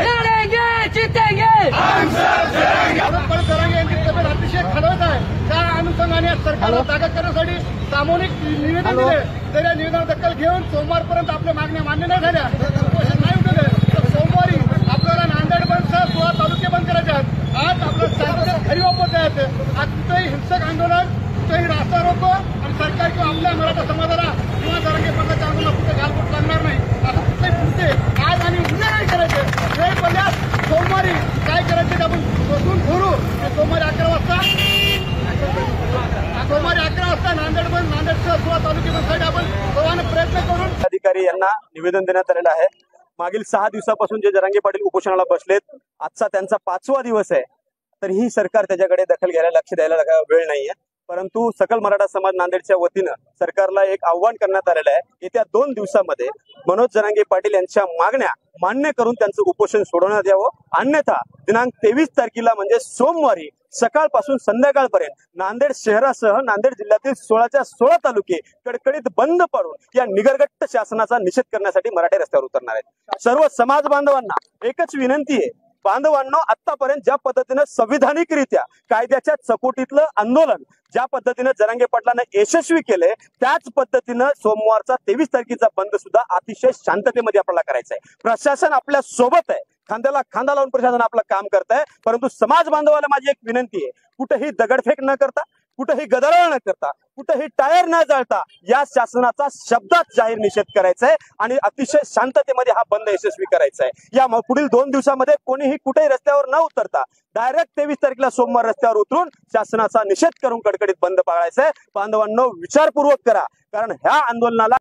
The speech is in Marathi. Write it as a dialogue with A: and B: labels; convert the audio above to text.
A: लढेंगे जीतेंगे
B: अतिशय खालवत आहे। त्या अनुषंगाने सरकारला ताकद करण्यासाठी सामूहिक निवेदन दिले। तर या निवेदन दखल घेऊन सोमवारपर्यंत आपल्या मागण्या मान्य नाही झाल्या, उपोषण नाही उठवले तर सोमवारी आपल्याला नांदेड बंदसह 16 तालुके बंद करायचे आहेत। आज आपलं शांततेत घरी वापरत आहेत। आज कुठेही हिंसक आंदोलन, कुठेही रास्ता रोको आणि सरकार किंवा आपल्या मराठा समाजाला किंवा जरांगे पाटलाच्या आंदोलनाला कुठे घालबोट लागणार नाही। असं कुठेही पुढचे आज आणि उद्या नाही करायचे। वेळ पडल्यास सोमवारी काय करायचे ते आपण बसून ठरवू। सोमवारी 11 वाजता नांदेड बंद, नांदेडसह 16 तालुके बंदसाठी आपण सर्वांना प्रयत्न करून
C: अधिकारी यांना निवेदन देण्यात आलेलं आहे। मागील 6 दिवसापासून जे जरांगे पाटील उपोषणाला बसलेत, आजचा त्यांचा 5वा दिवस आहे, तरीही सरकार त्याच्याकडे दखल घ्यायला, लक्ष द्यायला वेळ नाहीये। परंतु सकल मराठा समाज नांदेडच्या वतीनं सरकारला एक आव्हान करण्यात आलेलं आहे। येत्या 2 दिवसामध्ये मनोज जरांगे पाटील यांच्या मागण्या मान्य करून त्यांचं उपोषण सोडवण्यात यावं, अन्यथा दिनांक 23 तारखेला म्हणजे सोमवारी सकाळपासून संध्याकाळपर्यंत नांदेड शहरासह नांदेड जिल्ह्यातील 16च्या 16 तालुके कडकडीत बंद पाडून या निगरगट्ट शासनाचा निषेध करण्यासाठी मराठे रस्त्यावर उतरणार आहेत। सर्व समाज बांधवांना एकच विनंती आहे, बांधवांनो, आतापर्यंत ज्या पद्धतीने संविधानिकरित्या कायद्याच्या चकोटीतलं आंदोलन ज्या पद्धतीने जरांगे पाटलांना यशस्वी केले, त्याच पद्धतीनं सोमवारचा 23 तारखेचा बंद सुद्धा अतिशय शांततेमध्ये आपल्याला करायचा आहे। प्रशासन आपल्या सोबत आहे, खांद्याला खांदा लावून प्रशासन आपलं काम करत आहे। परंतु समाज बांधवाला माझी एक विनंती आहे, कुठेही दगडफेक न करता, कुठेही गदारोळ न करता, कुठेही टायर न जाळता या शासनाचा शब्दात जाहीर निषेध करायचा आहे आणि अतिशय शांततेमध्ये हा बंद यशस्वी करायचा आहे। या पुढील 2 दिवसामध्ये कोणीही कुठेही रस्त्यावर न उतरता डायरेक्ट 23 तारखेला सोमवार रस्त्यावर उतरून शासनाचा निषेध करून कडकडीत बंद पाळायचा आहे। बांधवांनो, विचारपूर्वक करा, कारण ह्या आंदोलनाला